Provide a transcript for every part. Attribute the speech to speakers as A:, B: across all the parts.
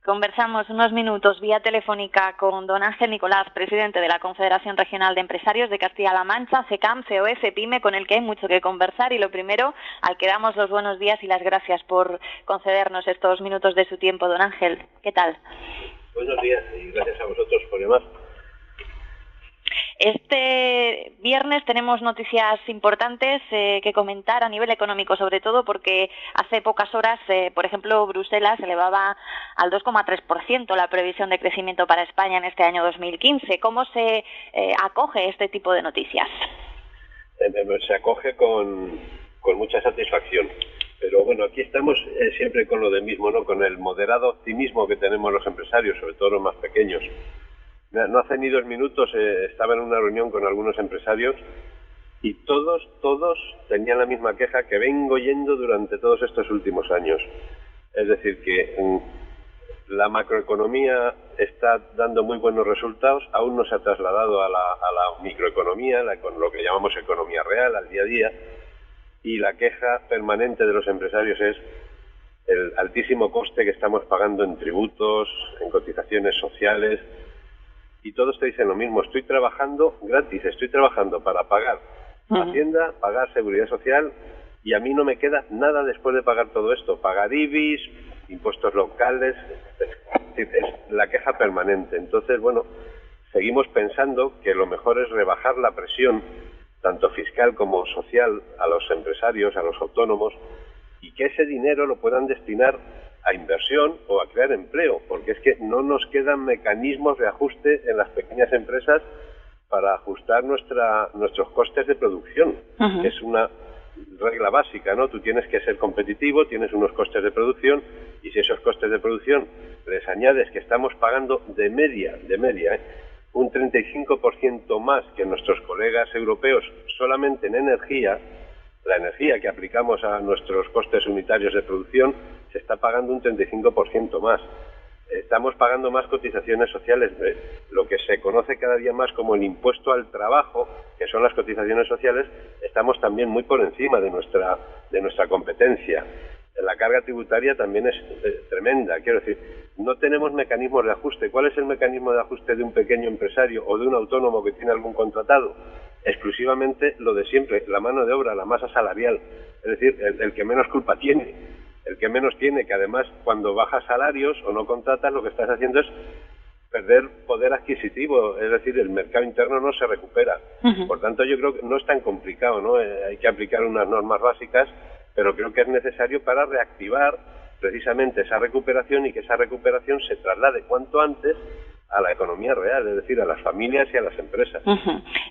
A: Conversamos unos minutos vía telefónica con don Ángel Nicolás, presidente de la Confederación Regional de Empresarios de Castilla-La Mancha, CECAM, COE, CEPIME, con el que hay mucho que conversar. Y lo primero, al que damos los buenos días y las gracias por concedernos estos minutos de su tiempo. Don Ángel, ¿qué tal?
B: Buenos días y gracias a vosotros por llamar.
A: Este viernes tenemos noticias importantes que comentar a nivel económico, sobre todo porque hace pocas horas, por ejemplo, Bruselas elevaba al 2,3% la previsión de crecimiento para España en este año 2015. ¿Cómo se acoge este tipo de noticias?
B: Se acoge con mucha satisfacción. Pero bueno, aquí estamos siempre con lo del mismo, ¿no? Con el moderado optimismo que tenemos los empresarios, sobre todo los más pequeños. No hace ni 2 minutos estaba en una reunión con algunos empresarios y todos tenían la misma queja que vengo oyendo durante todos estos últimos años. Es decir, que la macroeconomía está dando muy buenos resultados, aún no se ha trasladado a la microeconomía, con lo que llamamos economía real, al día a día, y la queja permanente de los empresarios es el altísimo coste que estamos pagando en tributos, en cotizaciones sociales. Y todos te dicen lo mismo, estoy trabajando gratis, estoy trabajando para pagar Hacienda, pagar Seguridad Social, y a mí no me queda nada después de pagar todo esto, pagar IBIs, impuestos locales, es la queja permanente. Entonces, bueno, seguimos pensando que lo mejor es rebajar la presión, tanto fiscal como social, a los empresarios, a los autónomos, y que ese dinero lo puedan destinar a inversión o a crear empleo, porque es que no nos quedan mecanismos de ajuste en las pequeñas empresas para ajustar nuestros costes de producción. Es una regla básica, ¿no? Tú tienes que ser competitivo, tienes unos costes de producción, y si esos costes de producción les añades que estamos pagando de media, un 35% más que nuestros colegas europeos solamente en energía, la energía que aplicamos a nuestros costes unitarios de producción se está pagando un 35% más. Estamos pagando más cotizaciones sociales, lo que se conoce cada día más como el impuesto al trabajo, que son las cotizaciones sociales. Estamos también muy por encima de nuestra competencia. La carga tributaria también es tremenda. Quiero decir, no tenemos mecanismos de ajuste. ¿Cuál es el mecanismo de ajuste de un pequeño empresario o de un autónomo que tiene algún contratado? Exclusivamente lo de siempre, la mano de obra, la masa salarial. Es decir, el que menos culpa tiene. El que menos tiene, que además cuando bajas salarios o no contratas, lo que estás haciendo es perder poder adquisitivo, es decir, el mercado interno no se recupera. Por tanto, yo creo que no es tan complicado, ¿no? Hay que aplicar unas normas básicas, pero creo que es necesario para reactivar precisamente esa recuperación, y que esa recuperación se traslade cuanto antes a la economía real, es decir, a las familias y a las empresas.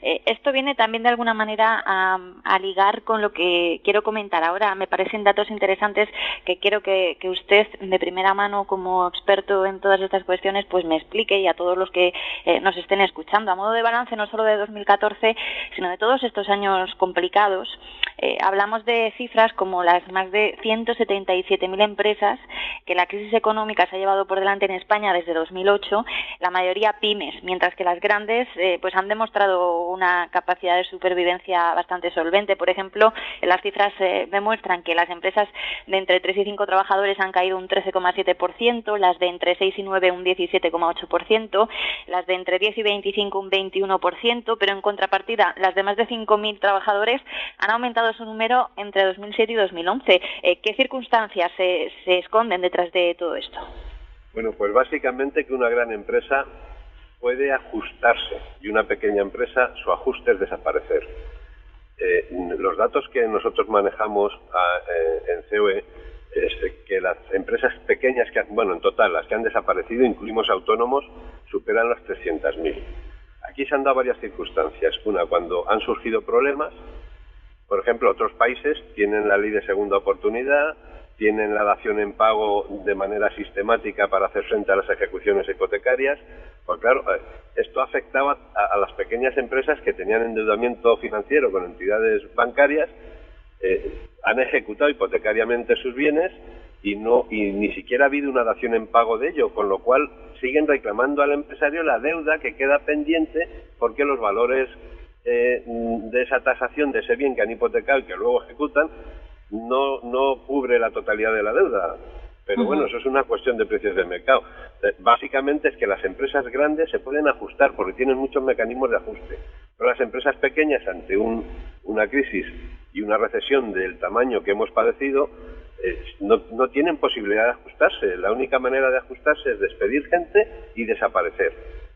A: Esto viene también de alguna manera a ligar con lo que quiero comentar ahora. Me parecen datos interesantes que quiero que usted, de primera mano, como experto en todas estas cuestiones, pues me explique, y a todos los que nos estén escuchando. A modo de balance, no solo de 2014, sino de todos estos años complicados, hablamos de cifras como las más de 177.000 empresas que la crisis económica se ha llevado por delante en España desde 2008, la mayoría pymes, mientras que las grandes pues han demostrado una capacidad de supervivencia bastante solvente. Por ejemplo, las cifras demuestran que las empresas de entre 3 y 5 trabajadores han caído un 13,7%, las de entre 6 y 9 un 17,8%, las de entre 10 y 25 un 21%, pero en contrapartida las de más de 5.000 trabajadores han aumentado su número entre 2007 y 2011. ¿Qué circunstancias se esconden detrás de todo esto?
B: Bueno, pues básicamente que una gran empresa puede ajustarse, y una pequeña empresa, su ajuste es desaparecer. Los datos que nosotros manejamos en COE es que las empresas pequeñas, en total, las que han desaparecido, incluimos autónomos, superan las 300.000. Aquí se han dado varias circunstancias. Una, cuando han surgido problemas. Por ejemplo, otros países tienen la ley de segunda oportunidad, tienen la dación en pago de manera sistemática para hacer frente a las ejecuciones hipotecarias. Pues claro, esto afectaba a las pequeñas empresas que tenían endeudamiento financiero con entidades bancarias, han ejecutado hipotecariamente sus bienes y ni siquiera ha habido una dación en pago de ello, con lo cual siguen reclamando al empresario la deuda que queda pendiente porque los valores de esa tasación de ese bien que han hipotecado y que luego ejecutan no cubre la totalidad de la deuda. Pero bueno, eso es una cuestión de precios del mercado. Básicamente es que las empresas grandes se pueden ajustar porque tienen muchos mecanismos de ajuste. Pero las empresas pequeñas, ante una crisis y una recesión del tamaño que hemos padecido, no tienen posibilidad de ajustarse. La única manera de ajustarse es despedir gente y desaparecer.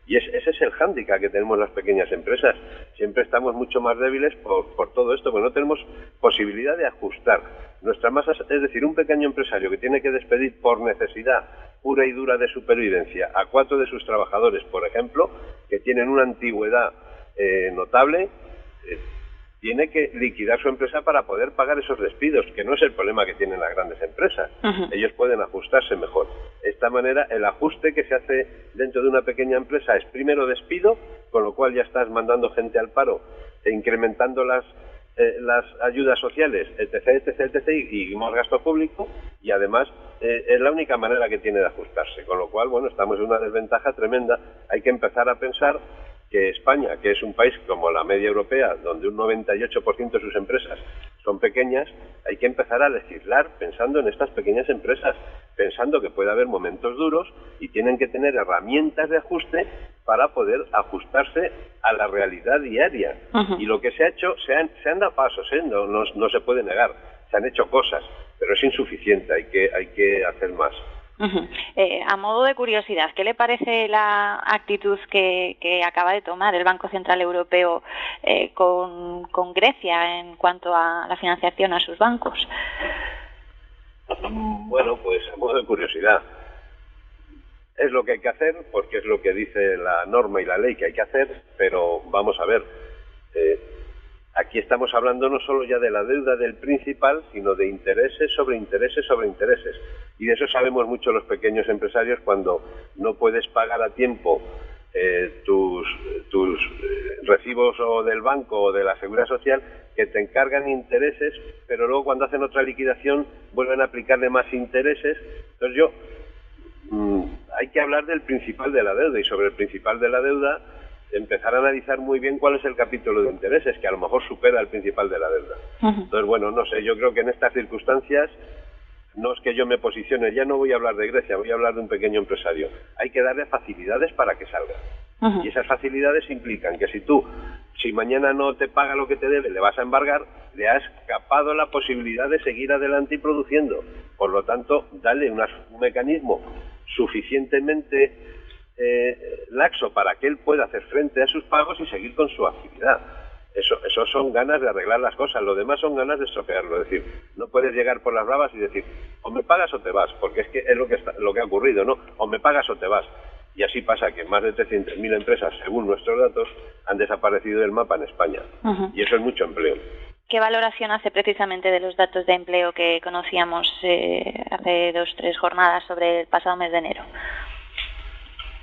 B: Y ese es el hándicap que tenemos las pequeñas empresas. Siempre estamos mucho más débiles por todo esto, porque no tenemos posibilidad de ajustar nuestra masa. Es decir, un pequeño empresario que tiene que despedir por necesidad pura y dura de supervivencia a 4 de sus trabajadores, por ejemplo, que tienen una antigüedad notable, tiene que liquidar su empresa para poder pagar esos despidos, que no es el problema que tienen las grandes empresas. Ellos pueden ajustarse mejor. De esta manera, el ajuste que se hace dentro de una pequeña empresa es primero despido, con lo cual ya estás mandando gente al paro e incrementando las ayudas sociales, etc., y más gasto público, y además es la única manera que tiene de ajustarse. Con lo cual, bueno, estamos en una desventaja tremenda. Hay que empezar a pensar que España, que es un país como la media europea, donde un 98% de sus empresas son pequeñas, hay que empezar a legislar pensando en estas pequeñas empresas, pensando que puede haber momentos duros y tienen que tener herramientas de ajuste para poder ajustarse a la realidad diaria. Y lo que se ha hecho, se han dado pasos, no se puede negar, se han hecho cosas, pero es insuficiente, hay que hacer más.
A: A modo de curiosidad, ¿qué le parece la actitud que acaba de tomar el Banco Central Europeo con Grecia en cuanto a la financiación a sus bancos?
B: Bueno, pues a modo de curiosidad, es lo que hay que hacer, porque es lo que dice la norma y la ley que hay que hacer, pero vamos a ver, aquí estamos hablando no solo ya de la deuda del principal, sino de intereses sobre intereses sobre intereses. Y de eso sabemos mucho los pequeños empresarios cuando no puedes pagar a tiempo tus recibos o del banco o de la Seguridad Social, que te encargan intereses, pero luego cuando hacen otra liquidación vuelven a aplicarle más intereses. Entonces hay que hablar del principal de la deuda, y sobre el principal de la deuda empezar a analizar muy bien cuál es el capítulo de intereses, que a lo mejor supera el principal de la deuda. Entonces, bueno, no sé, yo creo que en estas circunstancias, no es que yo me posicione, ya no voy a hablar de Grecia, voy a hablar de un pequeño empresario. Hay que darle facilidades para que salga. Y esas facilidades implican que si mañana no te paga lo que te debe, le vas a embargar, le has capado la posibilidad de seguir adelante y produciendo. Por lo tanto, dale un mecanismo suficientemente laxo para que él pueda hacer frente a sus pagos y seguir con su actividad. Eso son ganas de arreglar las cosas, lo demás son ganas de estropearlo. Es decir, no puedes llegar por las bravas y decir, o me pagas o te vas, porque es que es lo que ha ocurrido, ¿no? O me pagas o te vas. Y así pasa que más de 300.000 empresas, según nuestros datos, han desaparecido del mapa en España. Y eso es mucho empleo.
A: ¿Qué valoración hace precisamente de los datos de empleo que conocíamos hace 2 o 3 jornadas sobre el pasado mes de enero?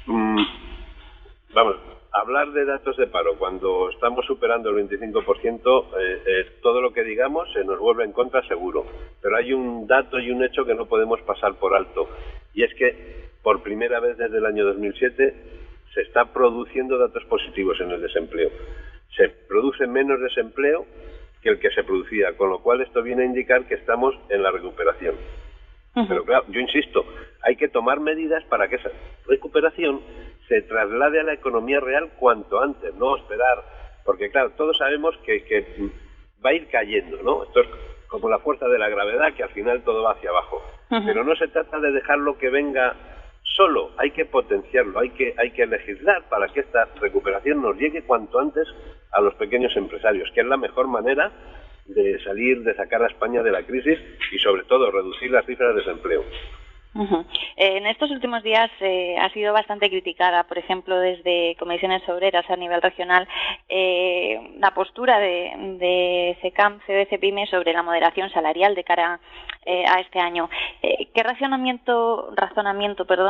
B: Vamos, hablar de datos de paro cuando estamos superando el 25%, todo lo que digamos se nos vuelve en contra seguro. Pero hay un dato y un hecho que no podemos pasar por alto. Y es que por primera vez desde el año 2007 se está produciendo datos positivos en el desempleo. Se produce menos desempleo que el que se producía, con lo cual esto viene a indicar que estamos en la recuperación. Pero claro, yo insisto, hay que tomar medidas para que esa recuperación se traslade a la economía real cuanto antes, no esperar, porque claro, todos sabemos que va a ir cayendo, ¿no? Esto es como la fuerza de la gravedad, que al final todo va hacia abajo. Pero no se trata de dejarlo que venga solo, hay que potenciarlo, hay que legislar para que esta recuperación nos llegue cuanto antes a los pequeños empresarios, que es la mejor manera de sacar a España de la crisis y sobre todo reducir las cifras de desempleo.
A: En estos últimos días ha sido bastante criticada, por ejemplo, desde comisiones obreras a nivel regional, la postura de CECAM, COE, PYME sobre la moderación salarial de cara a este año. ¿Qué razonamiento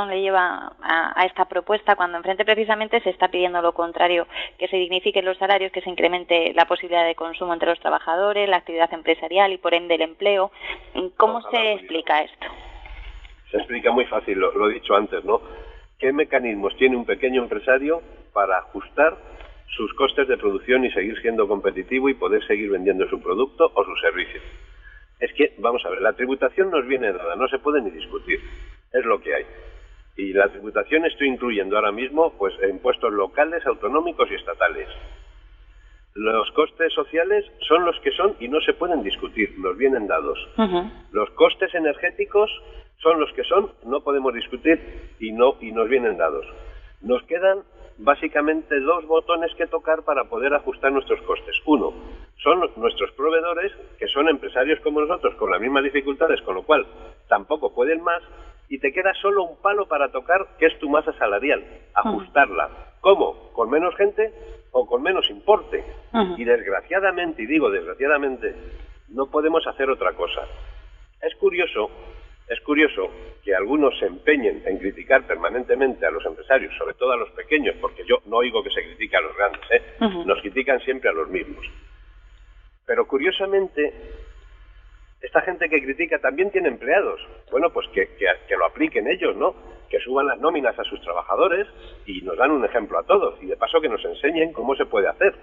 A: le lleva a esta propuesta cuando enfrente precisamente se está pidiendo lo contrario, que se dignifiquen los salarios, que se incremente la posibilidad de consumo entre los trabajadores, la actividad empresarial y por ende el empleo? ¿Cómo se explica esto?
B: Se explica muy fácil, lo he dicho antes, ¿no? ¿Qué mecanismos tiene un pequeño empresario para ajustar sus costes de producción y seguir siendo competitivo y poder seguir vendiendo su producto o su servicio? Es que, vamos a ver, la tributación nos viene dada, no se puede ni discutir, es lo que hay. Y la tributación estoy incluyendo ahora mismo pues impuestos locales, autonómicos y estatales. Los costes sociales son los que son y no se pueden discutir, nos vienen dados. Los costes energéticos son los que son, no podemos discutir y nos vienen dados. Nos quedan básicamente dos botones que tocar para poder ajustar nuestros costes. Uno, son nuestros proveedores, que son empresarios como nosotros, con las mismas dificultades, con lo cual tampoco pueden más, y te queda solo un palo para tocar, que es tu masa salarial, ajustarla. ¿Cómo? ¿Con menos gente o con menos importe? Y desgraciadamente, y digo desgraciadamente, no podemos hacer otra cosa. Es curioso que algunos se empeñen en criticar permanentemente a los empresarios, sobre todo a los pequeños, porque yo no oigo que se critique a los grandes, nos critican siempre a los mismos. Pero curiosamente, esta gente que critica también tiene empleados. Bueno, pues que lo apliquen ellos, ¿no? Que suban las nóminas a sus trabajadores y nos dan un ejemplo a todos. Y de paso que nos enseñen cómo se puede hacer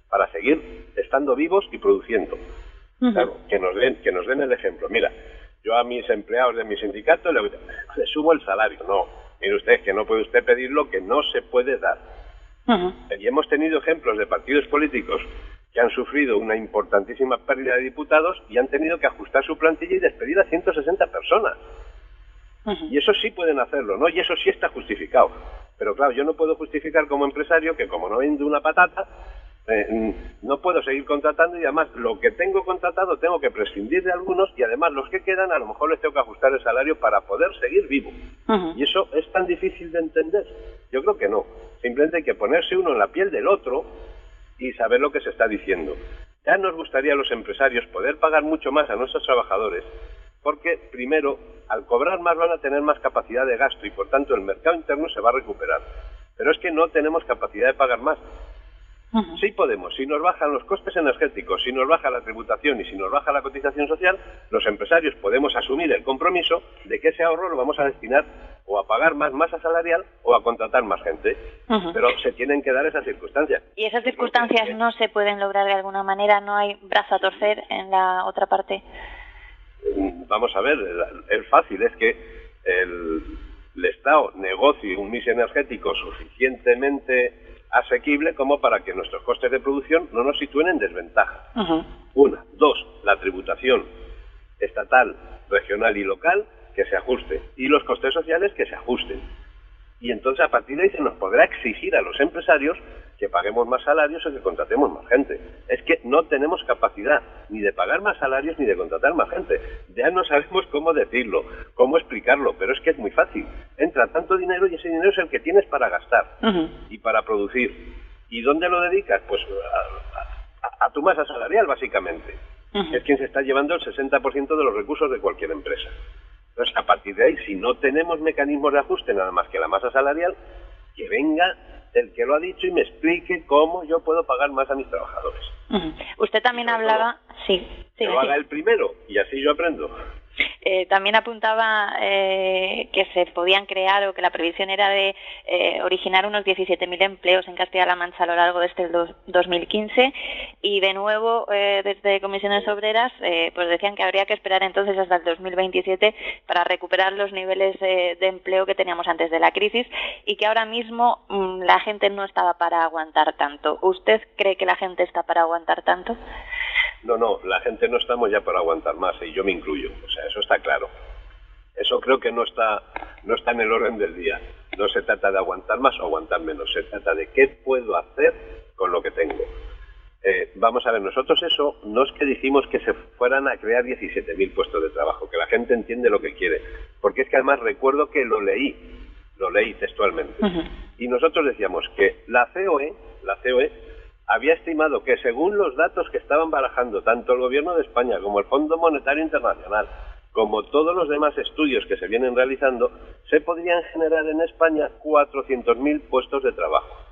B: para seguir estando vivos y produciendo. Claro, que nos den el ejemplo. Mira, yo a mis empleados de mi sindicato les subo el salario. No, mire usted, que no puede usted pedir lo que no se puede dar. Y hemos tenido ejemplos de partidos políticos que han sufrido una importantísima pérdida de diputados y han tenido que ajustar su plantilla y despedir a 160 personas. Y eso sí pueden hacerlo, ¿no? Y eso sí está justificado. Pero claro, yo no puedo justificar como empresario que como no vendo una patata, no puedo seguir contratando y además lo que tengo contratado tengo que prescindir de algunos y además los que quedan a lo mejor les tengo que ajustar el salario para poder seguir vivo. Y eso es tan difícil de entender. Yo creo que no. Simplemente hay que ponerse uno en la piel del otro y saber lo que se está diciendo. Ya nos gustaría a los empresarios poder pagar mucho más a nuestros trabajadores, porque primero, al cobrar más van a tener más capacidad de gasto y por tanto el mercado interno se va a recuperar. Pero es que no tenemos capacidad de pagar más. Sí podemos, si nos bajan los costes energéticos, si nos baja la tributación y si nos baja la cotización social, los empresarios podemos asumir el compromiso de que ese ahorro lo vamos a destinar o a pagar más masa salarial o a contratar más gente. Pero se tienen que dar esas circunstancias.
A: ¿Y esas circunstancias no se pueden lograr de alguna manera? ¿No hay brazo a torcer en la otra parte?
B: Vamos a ver, es fácil, es que el Estado negocie un mix energético suficientemente asequible como para que nuestros costes de producción no nos sitúen en desventaja. Una. Dos, la tributación estatal, regional y local que se ajuste y los costes sociales que se ajusten. Y entonces a partir de ahí se nos podrá exigir a los empresarios que paguemos más salarios o que contratemos más gente. Es que no tenemos capacidad ni de pagar más salarios ni de contratar más gente. Ya no sabemos cómo decirlo, cómo explicarlo, pero es que es muy fácil. Entra tanto dinero y ese dinero es el que tienes para gastar y para producir. ¿Y dónde lo dedicas? Pues a tu masa salarial, básicamente. Es quien se está llevando el 60% de los recursos de cualquier empresa. Entonces, a partir de ahí, si no tenemos mecanismos de ajuste nada más que la masa salarial, que venga el que lo ha dicho y me explique cómo yo puedo pagar más a mis trabajadores.
A: Usted también hablaba... Sí,
B: que lo haga el primero y así yo aprendo.
A: También apuntaba que se podían crear o que la previsión era de originar unos 17.000 empleos en Castilla-La Mancha a lo largo de este 2015 y de nuevo desde Comisiones Obreras pues decían que habría que esperar entonces hasta el 2027 para recuperar los niveles de empleo que teníamos antes de la crisis y que ahora mismo la gente no estaba para aguantar tanto. ¿Usted cree que la gente está para aguantar tanto?
B: No, la gente no estamos ya para aguantar más y yo me incluyo, o sea, eso está claro. Eso creo que no está en el orden del día. No se trata de aguantar más o aguantar menos, se trata de qué puedo hacer con lo que tengo. Vamos a ver, nosotros eso no es que dijimos que se fueran a crear 17.000 puestos de trabajo, que la gente entiende lo que quiere, porque es que además recuerdo que lo leí textualmente. Y nosotros decíamos que la COE había estimado que según los datos que estaban barajando tanto el Gobierno de España como el Fondo Monetario Internacional, como todos los demás estudios que se vienen realizando, se podrían generar en España 400.000 puestos de trabajo.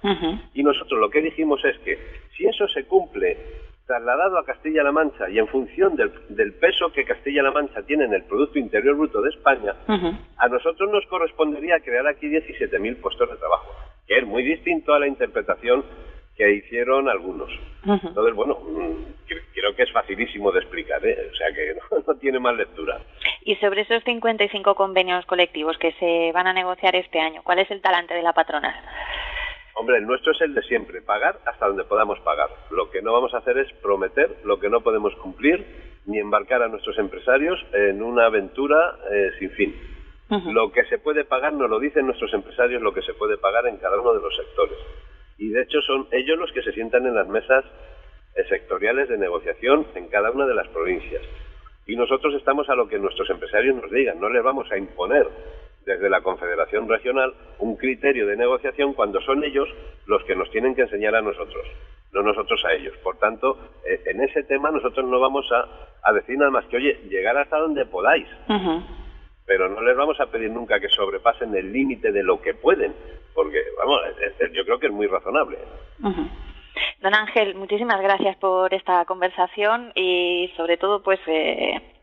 B: Y nosotros lo que dijimos es que si eso se cumple trasladado a Castilla-La Mancha y en función del peso que Castilla-La Mancha tiene en el Producto Interior Bruto de España, a nosotros nos correspondería crear aquí 17.000 puestos de trabajo, que es muy distinto a la interpretación que hicieron algunos. Entonces, bueno, creo que es facilísimo de explicar, ¿eh? O sea que no tiene más lectura.
A: Y sobre esos 55 convenios colectivos que se van a negociar este año, ¿cuál es el talante de la patronal?
B: Hombre, el nuestro es el de siempre, pagar hasta donde podamos pagar. Lo que no vamos a hacer es prometer lo que no podemos cumplir, ni embarcar a nuestros empresarios en una aventura sin fin. Lo que se puede pagar nos lo dicen nuestros empresarios, lo que se puede pagar en cada uno de los sectores. Y de hecho son ellos los que se sientan en las mesas sectoriales de negociación en cada una de las provincias. Y nosotros estamos a lo que nuestros empresarios nos digan, no les vamos a imponer desde la Confederación Regional un criterio de negociación cuando son ellos los que nos tienen que enseñar a nosotros, no nosotros a ellos. Por tanto, en ese tema nosotros no vamos a decir nada más que, oye, llegar hasta donde podáis, pero no les vamos a pedir nunca que sobrepasen el límite de lo que pueden, porque, vamos, yo creo que es muy razonable.
A: Don Ángel, muchísimas gracias por esta conversación y sobre todo pues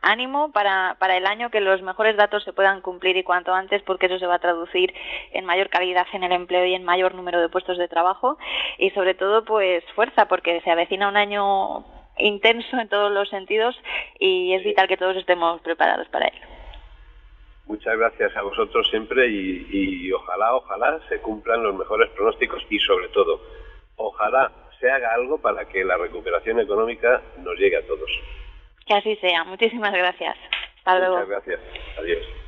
A: ánimo para el año, que los mejores datos se puedan cumplir y cuanto antes, porque eso se va a traducir en mayor calidad en el empleo y en mayor número de puestos de trabajo, y sobre todo pues fuerza, porque se avecina un año intenso en todos los sentidos y es vital que todos estemos preparados para ello.
B: Muchas gracias a vosotros siempre y ojalá se cumplan los mejores pronósticos y sobre todo, ojalá se haga algo para que la recuperación económica nos llegue a todos.
A: Que así sea. Muchísimas gracias. Hasta luego.
B: Muchas gracias. Adiós.